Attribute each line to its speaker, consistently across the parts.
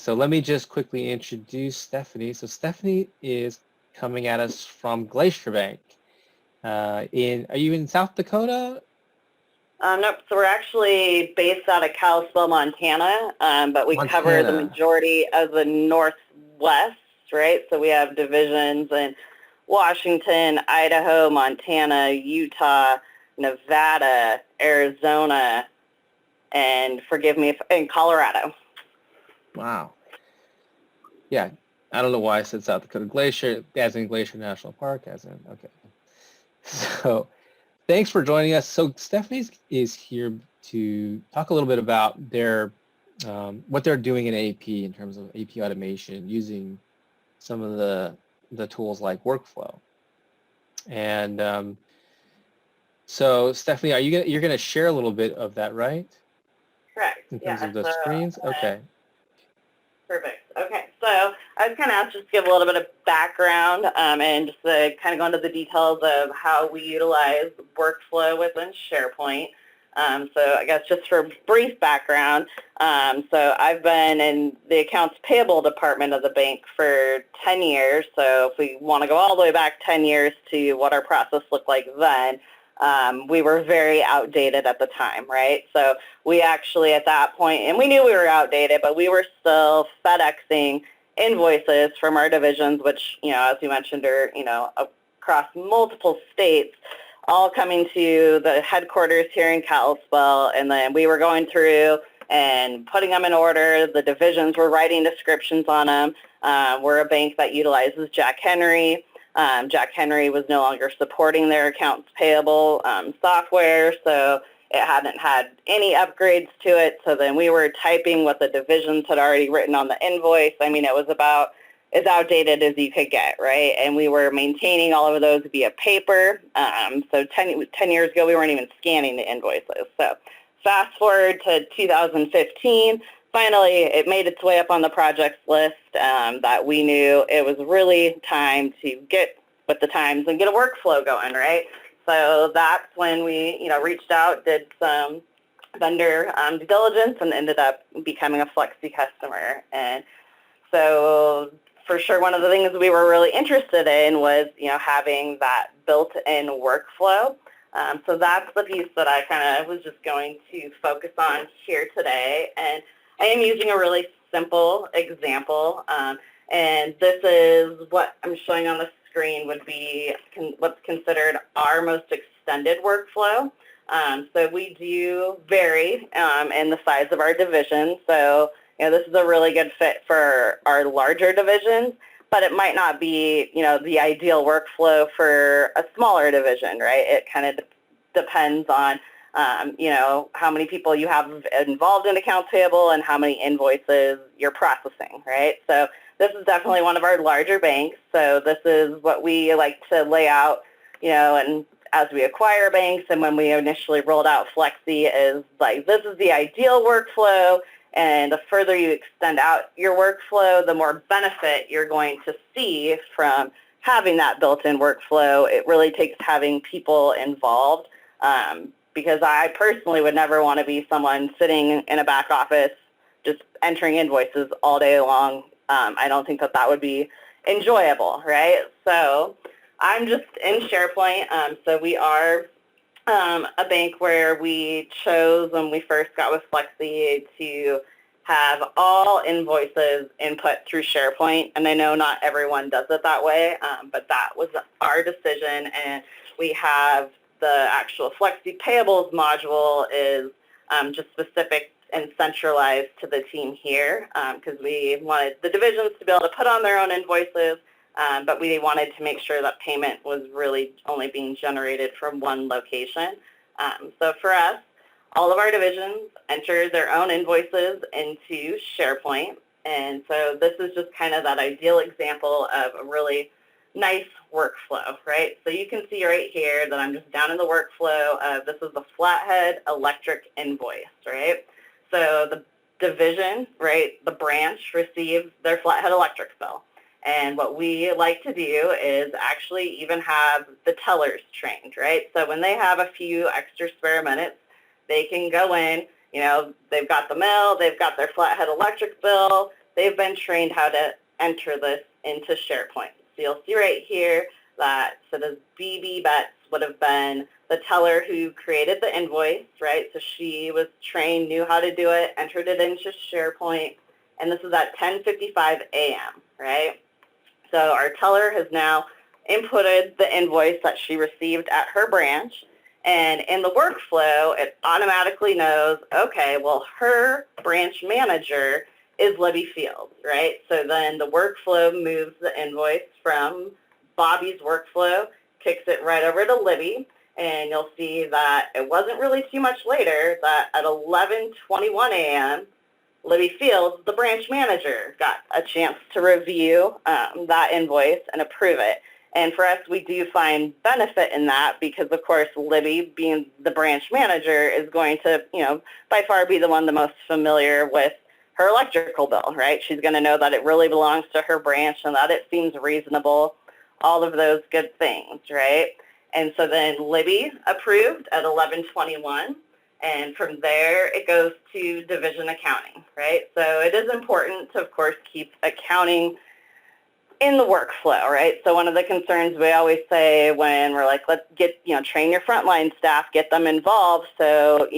Speaker 1: So let me just quickly introduce Stephanie. So Stephanie is coming at us from Glacier Bank. Are you in South Dakota?
Speaker 2: Nope, so we're actually based out of Kalispell, Montana, but we cover the majority of the Northwest, right? So we have divisions in Washington, Idaho, Montana, Utah, Nevada, Arizona, and forgive me, in Colorado.
Speaker 1: Wow. Yeah, I don't know why I said South Dakota. Glacier, as in Glacier National Park, as in, okay. So thanks for joining us. So Stephanie is here to talk a little bit about their what they're doing in AP in terms of AP automation using some of the tools like Workflow. And so Stephanie, you're gonna share a little bit of that, right?
Speaker 2: Correct.
Speaker 1: In terms of the screens? Okay.
Speaker 2: Perfect. Okay, so I was kind of asked just to give a little bit of background and just to kind of go into the details of how we utilize Workflow within SharePoint. So I guess just for brief background, so I've been in the accounts payable department of the bank for 10 years. So if we want to go all the way back 10 years to what our process looked like then, we were very outdated at the time, right? So we actually at that point, and we knew we were outdated, but we were still FedExing invoices from our divisions, which, as you mentioned, are, across multiple states, all coming to the headquarters here in Kalispell, and then we were going through and putting them in order. The divisions were writing descriptions on them. We're a bank that utilizes Jack Henry. Jack Henry was no longer supporting their accounts payable software, so it hadn't had any upgrades to it. So then we were typing what the divisions had already written on the invoice. I mean, it was about as outdated as you could get, right? And we were maintaining all of those via paper. So 10 years ago, we weren't even scanning the invoices. So fast forward to 2015. Finally, it made its way up on the projects list that we knew it was really time to get with the times and get a workflow going, right? So that's when we, reached out, did some vendor due diligence, and ended up becoming a Flexi customer. And so for sure, one of the things we were really interested in was, having that built-in workflow. So that's the piece that I kind of was just going to focus on here today. And I am using a really simple example, and this is what I'm showing on the screen would be what's considered our most extended workflow. So we do vary in the size of our division. So this is a really good fit for our larger divisions, but it might not be the ideal workflow for a smaller division, right? It kind of depends on how many people you have involved in accounts payable and how many invoices you're processing, right? So this is definitely one of our larger banks. So this is what we like to lay out, and as we acquire banks and when we initially rolled out Flexi is like, this is the ideal workflow, and the further you extend out your workflow, the more benefit you're going to see from having that built-in workflow. It really takes having people involved. Because I personally would never want to be someone sitting in a back office just entering invoices all day long. I don't think that would be enjoyable, right? So I'm just in SharePoint. So we are a bank where we chose when we first got with Flexi to have all invoices input through SharePoint. And I know not everyone does it that way, but that was our decision. And we have the actual Flexi Payables module is just specific and centralized to the team here because we wanted the divisions to be able to put on their own invoices, but we wanted to make sure that payment was really only being generated from one location. So for us, all of our divisions enter their own invoices into SharePoint, and so this is just kind of that ideal example of a really nice workflow, right? So you can see right here that I'm just down in the workflow. This is the Flathead Electric invoice, right? So the division, right, the branch receives their Flathead Electric bill. And what we like to do is actually even have the tellers trained, right? So when they have a few extra spare minutes, they can go in, they've got the mail, they've got their Flathead Electric bill, they've been trained how to enter this into SharePoint. So you'll see right here that sort of BB Betts would have been the teller who created the invoice, right? So she was trained, knew how to do it, entered it into SharePoint, and this is at 10:55 a.m., right? So our teller has now inputted the invoice that she received at her branch, and in the workflow, it automatically knows, okay, well, her branch manager is Libby Fields, right? So then the workflow moves the invoice from Bobby's workflow, kicks it right over to Libby, and you'll see that it wasn't really too much later that at 11:21 a.m., Libby Fields, the branch manager, got a chance to review that invoice and approve it. And for us, we do find benefit in that because, of course, Libby, being the branch manager, is going to, by far be the one the most familiar with her electrical bill, right? She's going to know that it really belongs to her branch and that it seems reasonable, all of those good things, right? And so then Libby approved at 11:21. And from there, it goes to division accounting, right? So it is important to, of course, keep accounting in the workflow, right? So one of the concerns we always say when we're like, let's get, train your frontline staff, get them involved so,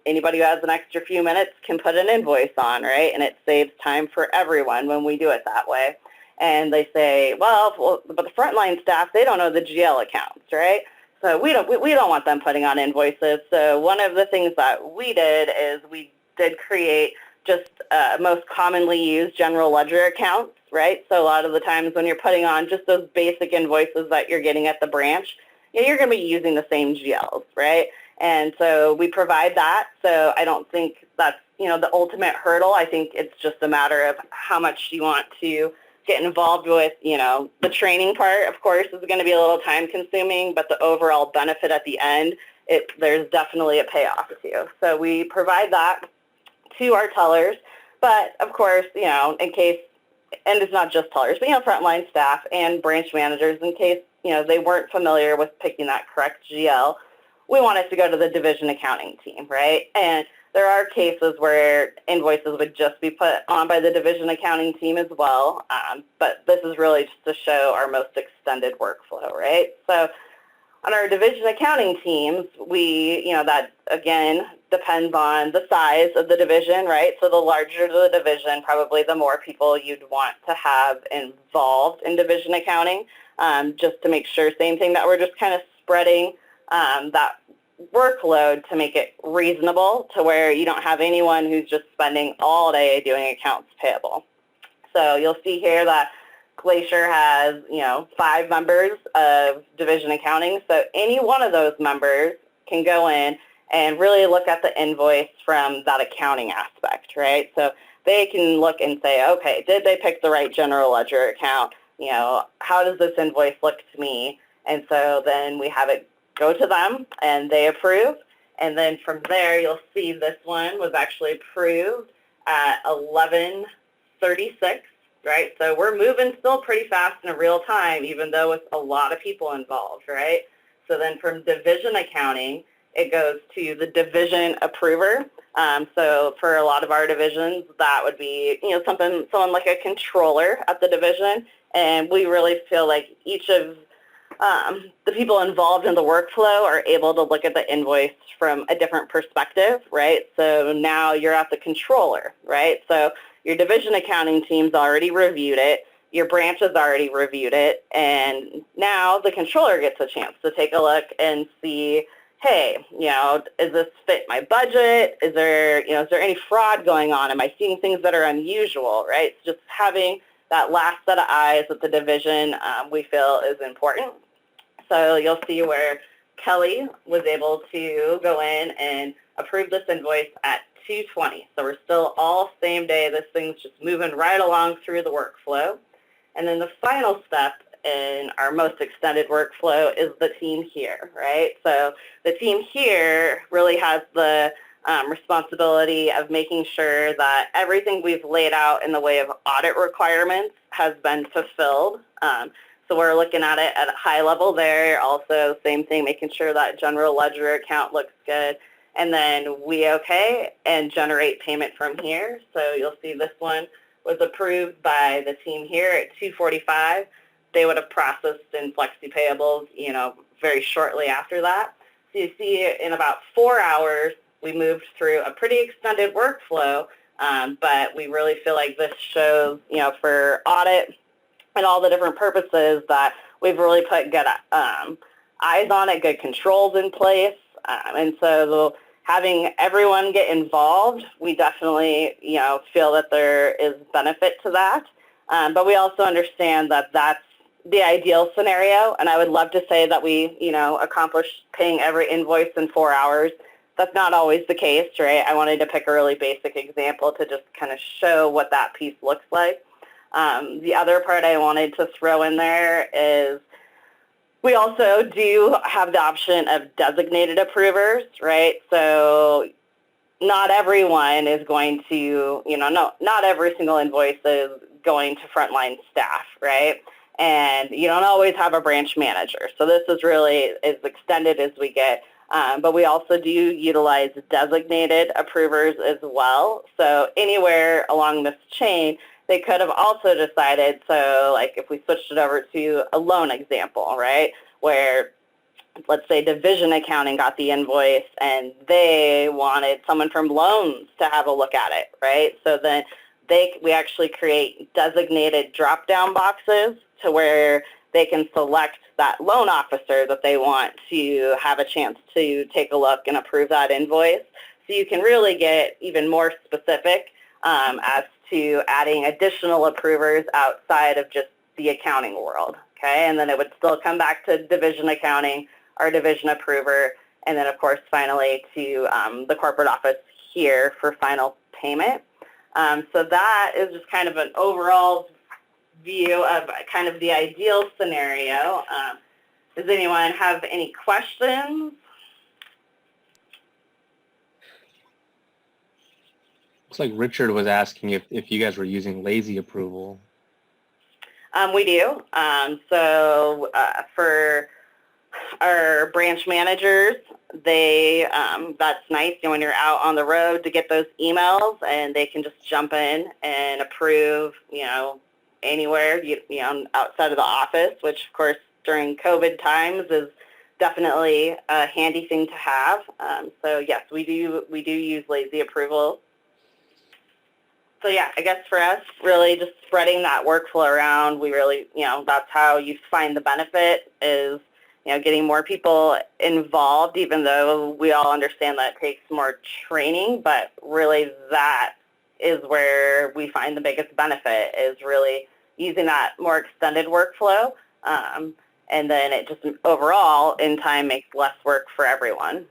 Speaker 2: anybody who has an extra few minutes can put an invoice on, right? And it saves time for everyone when we do it that way. And they say, well, but the frontline staff, they don't know the GL accounts, right? So we don't want them putting on invoices. So one of the things that we did is we did create just most commonly used general ledger accounts, right? So a lot of the times when you're putting on just those basic invoices that you're getting at the branch, you're going to be using the same GLs, right? And so we provide that. So I don't think that's, the ultimate hurdle. I think it's just a matter of how much you want to get involved with, the training part, of course, is going to be a little time consuming, but the overall benefit at the end, there's definitely a payoff to. So we provide that to our tellers, but of course, in case, and it's not just tellers, but frontline staff and branch managers, in case, they weren't familiar with picking that correct GL, we want it to go to the division accounting team, right? And there are cases where invoices would just be put on by the division accounting team as well, but this is really just to show our most extended workflow, right? So on our division accounting teams, that, again, depends on the size of the division, right? So the larger the division, probably the more people you'd want to have involved in division accounting, just to make sure, same thing, that we're just kind of spreading that workload to make it reasonable to where you don't have anyone who's just spending all day doing accounts payable. So you'll see here that Glacier has, 5 members of division accounting. So any one of those members can go in and really look at the invoice from that accounting aspect, right? So they can look and say, okay, did they pick the right general ledger account? How does this invoice look to me? And so then we have it go to them and they approve. And then from there, you'll see this one was actually approved at 11:36, right? So we're moving still pretty fast in real time, even though it's a lot of people involved, right? So then from division accounting, it goes to the division approver. So for a lot of our divisions, that would be, someone like a controller at the division. And we really feel like each of the people involved in the workflow are able to look at the invoice from a different perspective, right? So now you're at the controller, right? So your division accounting team's already reviewed it, your branch has already reviewed it, and now the controller gets a chance to take a look and see, hey, does this fit my budget? Is there any fraud going on? Am I seeing things that are unusual, right? So just having that last set of eyes at the division we feel is important. So you'll see where Kelly was able to go in and approve this invoice at 2:20. So we're still all same day. This thing's just moving right along through the workflow. And then the final step in our most extended workflow is the team here, right? So the team here really has the responsibility of making sure that everything we've laid out in the way of audit requirements has been fulfilled. So we're looking at it at a high level there. Also, same thing, making sure that general ledger account looks good. And then we okay and generate payment from here. So you'll see this one was approved by the team here at 2:45, they would have processed in Flexi payables, very shortly after that. So you see in about 4 hours, we moved through a pretty extended workflow, but we really feel like this shows, for audit and all the different purposes that we've really put good eyes on it, good controls in place. And so having everyone get involved, we definitely, feel that there is benefit to that. But we also understand that that's the ideal scenario, and I would love to say that we, accomplished paying every invoice in 4 hours. That's not always the case, right? I wanted to pick a really basic example to just kind of show what that piece looks like. The other part I wanted to throw in there is we also do have the option of designated approvers, right? So not everyone is going to, not every single invoice is going to frontline staff, right? And you don't always have a branch manager. So this is really as extended as we get. But we also do utilize designated approvers as well. So anywhere along this chain, they could have also decided, so like if we switched it over to a loan example, right, where let's say division accounting got the invoice and they wanted someone from loans to have a look at it, right? So then we actually create designated drop-down boxes to where they can select that loan officer that they want to have a chance to take a look and approve that invoice. So you can really get even more specific as to adding additional approvers outside of just the accounting world, okay? And then it would still come back to division accounting, our division approver, and then of course finally to the corporate office here for final payment. So that is just kind of an overall view of kind of the ideal scenario. Does anyone have any questions?
Speaker 1: Looks like Richard was asking if you guys were using lazy approval.
Speaker 2: We do. So for our branch managers, that's nice when you're out on the road to get those emails, and they can just jump in and approve, anywhere, outside of the office, which of course during COVID times is definitely a handy thing to have. So yes, we do use lazy approval. So yeah, I guess for us, really just spreading that workflow around, we really, that's how you find the benefit is, getting more people involved, even though we all understand that it takes more training, but really that is where we find the biggest benefit is really using that more extended workflow. And then it just overall in time makes less work for everyone.